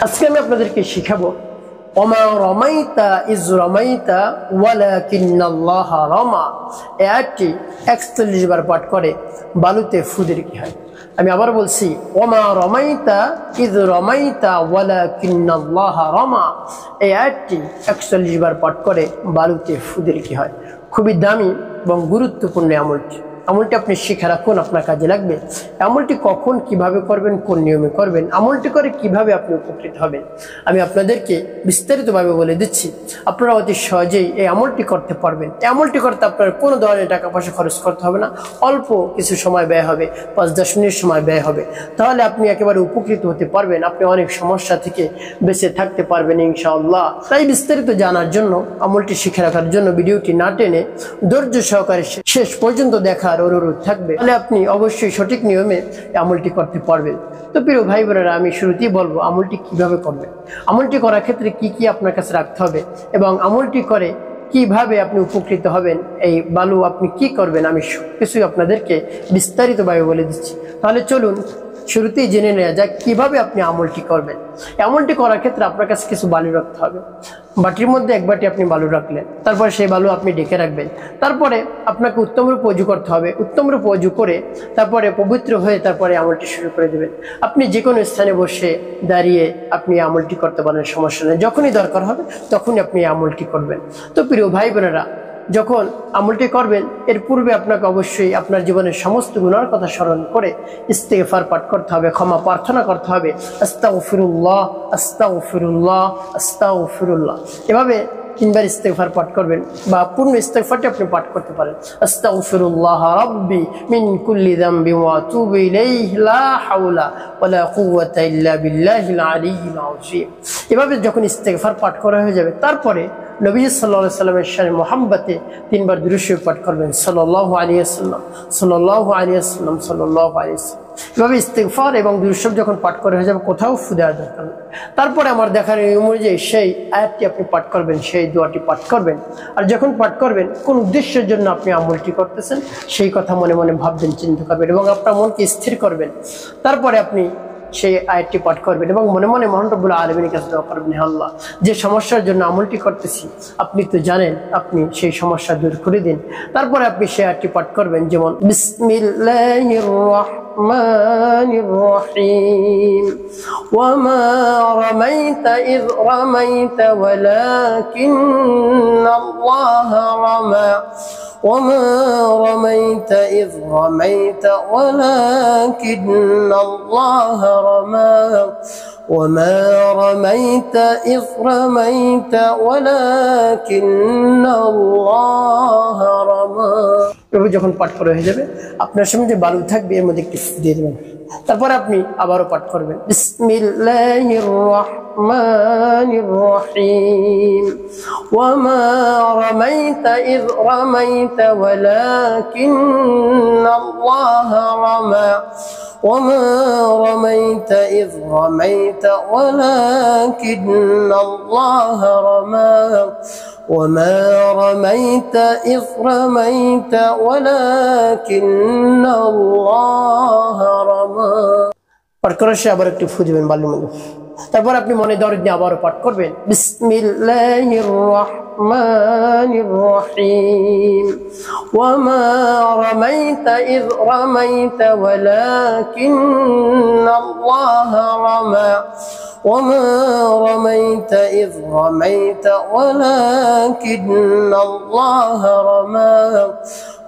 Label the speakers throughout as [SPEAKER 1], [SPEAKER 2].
[SPEAKER 1] আজকে আমি আপনাদেরকে শিখাবো ওমা রামাইতা ইজ রামাইতা ওয়ালাকিন্নাল্লাহা রামা। এই আয়াতটি ৪১ বার পাঠ করে বালুতে ফু দিলে কি হয়। আমি আবার বলছি, ওমা রামাইতা ইজ রামাইতা ওয়ালাকিন্নাল্লাহা রামা। এই আয়াতটি ৪১ বার পাঠ করে বালুতে ফু দিলে কি হয়। খুবই দামি এবং গুরুত্বপূর্ণ আমলটি আপনি শিখে রাখুন, আপনার কাজে লাগবে। আমলটি কখন কিভাবে করবেন, কোন নিয়মে করবেন, আমলটি করে কিভাবে আপনি উপকৃত হবেন, আমি আপনাদেরকে বিস্তারিতভাবে বলে দিচ্ছি। আপনারা অতি সহজেই এই আমলটি করতে পারবেন। এই আমলটি করতে আপনার কোনো ধরনের টাকা পয়সা খরচ করতে হবে না। অল্প কিছু সময় ব্যয় হবে, ৫-১০ মিনিট সময় ব্যয় হবে। তাহলে আপনি একেবারে উপকৃত হতে পারবেন। আপনি অনেক সমস্যা থেকে বেঁচে থাকতে পারবেন ইনশাআল্লাহ। তাই বিস্তারিত জানার জন্য, আমলটি শিখে রাখার জন্য ভিডিওটি না টেনে ধৈর্য সহকারে শেষ পর্যন্ত দেখার অনুরোধ থাকবে। তাহলে আপনি অবশ্যই সঠিক নিয়মে আমলটি করতে পারবেন। তো প্রিয় ভাই বোনেরা, আমি শুরুতেই বলবো আমলটি কিভাবে করবেন। আমলটি করার ক্ষেত্রে কি কি আপনার কাছে রাখতে হবে এবং আমলটি করে কিভাবে আপনি উপকৃত হবেন, এই বালু আপনি কি করবেন, আমি সবকিছুই আপনাদেরকে বিস্তারিতভাবে বলে দিচ্ছি। তাহলে চলুন শুরুতেই জেনে নেওয়া যাক কিভাবে আপনি আমলটি করবেন। আমলটি করার ক্ষেত্রে আপনার কাছে কিছু বালু রাখতে হবে। বাটির মধ্যে এক বাটি আপনি বালু রাখলেন, তারপরে সেই বালু আপনি ঢেকে রাখবেন। তারপরে আপনাকে উত্তম রূপে ওযু করতে হবে। উত্তম রূপে ওযু করে তারপরে পবিত্র হয়ে তারপরে আমলটি শুরু করে দেবেন। আপনি যে কোনো স্থানে বসে দাঁড়িয়ে আপনি আমলটি করতে পারেন, সমস্যা নেই। যখনই দরকার হবে তখনই আপনি আমলটি করবেন। তো প্রিয় ভাই বোনেরা, যখন আমলটি করবেন এর পূর্বে আপনাকে অবশ্যই আপনার জীবনের সমস্ত গুনার কথা স্মরণ করে ইস্তিগফার পাঠ করতে হবে, ক্ষমা প্রার্থনা করতে হবে। আস্তাগফিরুল্লাহ, আস্তাগফিরুল্লাহ, আস্তাগফিরুল্লাহ। এভাবে ৩ বার ইস্তিগফার পাঠ করবেন বা পূর্ণ ইস্তিগফারটি আপনি পাঠ করতে পারেন। আস্তাগফিরুল্লাহ রাব্বি মিন কুল্লি যামবি ওয়া আতুবু ইলাইহি লা হাওলা ওয়ালা কুওয়াতা ইল্লা বিল্লাহিল আলিয়্যিল আযীম। এভাবে যখন ইস্তিগফার পাঠ করা হয়ে যাবে, তারপরে নবী সাল্লাল্লাহু আলাইহি সাল্লামের শানে মুহাব্বতে ৩ বার দুরূদ শরীফ পাঠ করবেন। সাল্লাল্লাহু আলাইহি ওয়াসাল্লাম, সাল্লাল্লাহু আলাইহি ওয়াসাল্লাম, সাল্লাল্লাহু আলাইহি ওয়াসাল্লাম। এভাবে ইস্তিগফার এবং দুরূদ শরীফ যখন পাঠ করা হয়ে যাবে, কোথাও ফু দেওয়ার দরকার নেই। তারপরে আমার দেখার নিয়ম অনুযায়ী সেই আয়াতটি আপনি পাঠ করবেন, সেই দোয়াটি পাঠ করবেন। আর যখন পাঠ করবেন, কোন উদ্দেশ্যের জন্য আপনি আমলটি করতেছেন সেই কথা মনে মনে ভাববেন, চিন্তা করবেন এবং আপনার মনকে স্থির করবেন। তারপরে আপনি সেই আয়াতটি পাঠ করবেন এবং মনে মনে মহান রব্বুল আলামিনের কাছে দোয়া করবেন, হে আল্লাহ, যে সমস্যার জন্য আমলটি করতেছি আপনি তো জানেন, আপনি সেই সমস্যা দূর করে দিন। তারপরে আপনি সেই আয়াতটি পাঠ করবেন, যেমন বিসমিল্লাহির রাহমানির রাহিম ওয়ামা রামাইতা ইয রামাইতা ওয়ালাকিন্নাল্লাহা রামা وما رميت إذ رميت ولكن الله رمى وما رميت إذ رميت ولكن الله رمى। যখন পাঠ করা হয়ে যাবে, আপনার সামনে যে বালু থাকবে এর মধ্যে একটু ফু দিয়ে দেবেন। তারপর আপনি আবারও পাঠ করবেন, বিসমিল্লাহির রাহমানির রাহিম ওয়ামা রামাইতা ইয রামাইতা ওয়ালাকিন্নাল্লাহা রামা وما رميت إذ رميت ولكن الله رمى وما رميت إذ رميت ولكن الله رمى। পাঠ করার শেষে আবার একটু ফু দিবেন বালুর মধ্যে। তারপর আপনি মনে দরদ নিয়ে আবারও পাঠ করবেন, বিসমিল্লাহির রাহমানির রাহিম ওয়ামা রামাইতা ইয রামাইতা ওয়ালাকিন্নাল্লাহা রামা وما رميت إذ رميت ولكن الله رمى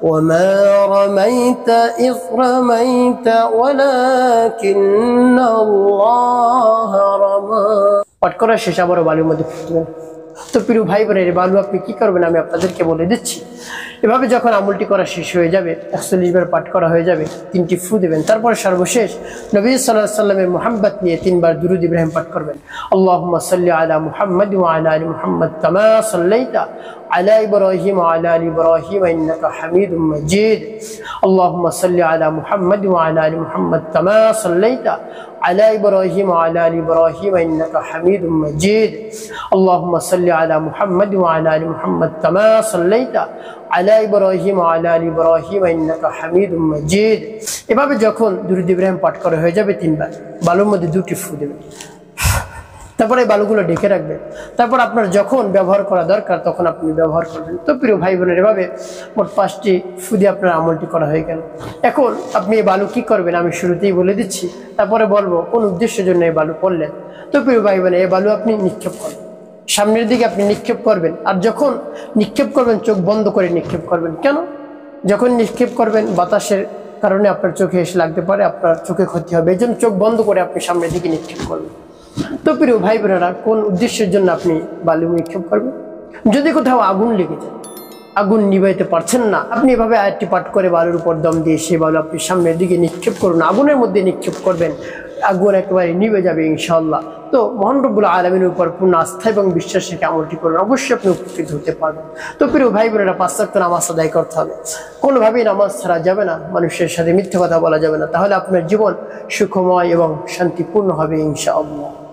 [SPEAKER 1] وما رميت إذ رميت ولكن الله رمى। পাঠ করার শেষে আবারও বালুর মধ্যে ফুটবেন। তো প্রিয় ভাই বোনের, বালু আপনি কি করবেন আমি আপনাদেরকে বলে দিচ্ছি। এভাবে যখন আমলটি করা শেষ হয়ে যাবে, ৪১ বার পাঠ করা হয়ে যাবে, ৩টি ফু দেবেন। তারপর সর্বশেষ নবী সাল্লাল্লাহু আলাইহি সাল্লামের মুহাব্বত নিয়ে ৩ বার দুরূদ ইব্রাহিম পাঠ করবেন। আল্লাহুম্মা সাল্লি আলা মুহাম্মাদ ওয়া আলা আলি মুহাম্মাদ কামা সাল্লাইতা আলা ইব্রাহিম ওয়া আলা আলি ইব্রাহিম ইন্নাকা হামিদুম মাজিদ। আল্লাহুম্মা সাল্লি আলা মুহাম্মাদ ওয়া আলা আলি মুহাম্মাদ কামা সাল্লাইতা على إبراهيم وعلى آل إبراهيم إنك حميد مجيد اللهم صل على محمد وعلى آل محمد كما صليت على إبراهيم وعلى آل إبراهيم إنك حميد مجيد। এভাবে যখন দুরূদ ইব্রাহিম পাঠ করা হয়ে যাবে 3 বার, বালুর মধ্যে 2টি ফু দেবেন। তারপরে এই বালুগুলো ঢেকে রাখবেন। তারপর আপনার যখন ব্যবহার করা দরকার তখন আপনি ব্যবহার করবেন। তো প্রিয় ভাই বোনের, এভাবে মোট 5টি ফু দিয়ে আপনার আমলটি করা হয়ে গেল। এখন আপনি এই বালু কি করবেন আমি শুরুতেই বলে দিচ্ছি, তারপরে বলবো কোন উদ্দেশ্যের জন্য এই বালু করলেন। তো প্রিয় ভাই বোনের, এই বালু আপনি নিক্ষেপ করবেন, সামনের দিকে আপনি নিক্ষেপ করবেন। আর যখন নিক্ষেপ করবেন চোখ বন্ধ করে নিক্ষেপ করবেন। কেন? যখন নিক্ষেপ করবেন বাতাসের কারণে আপনার চোখে এসে লাগতে পারে, আপনার চোখে ক্ষতি হবে, এই জন্য চোখ বন্ধ করে আপনি সামনের দিকে নিক্ষেপ করবেন। তো প্রিয় ভাই বোনেরা, কোন উদ্দেশ্যের জন্য আপনি বালু নিক্ষেপ করবেন? যদি কোথাও আগুন লেগে যায়, আগুন নিভাইতে পারছেন না, আপনি এভাবে আয়াতটি পাঠ করে বালুর উপর দম দিয়ে সেই বালু আপনি সামনের দিকে নিক্ষেপ করুন, আগুনের মধ্যে নিক্ষেপ করবেন, আগুন একেবারে নিভে যাবে ইনশাআল্লাহ। তো মহান রব্বুল আলামিনের উপর পূর্ণ আস্থা এবং বিশ্বাস রেখে আমলটি করুন, অবশ্যই আপনি উপকৃত হতে পারবেন। তো প্রিয় ভাই বোনেরা, 5 ওয়াক্ত নামাজ আদায় করতে হবে, কোনোভাবেই নামাজ ছাড়া যাবে না, মানুষের সাথে মিথ্যে কথা বলা যাবে না, তাহলে আপনার জীবন সুখময় এবং শান্তিপূর্ণ হবে ইনশাআল্লাহ।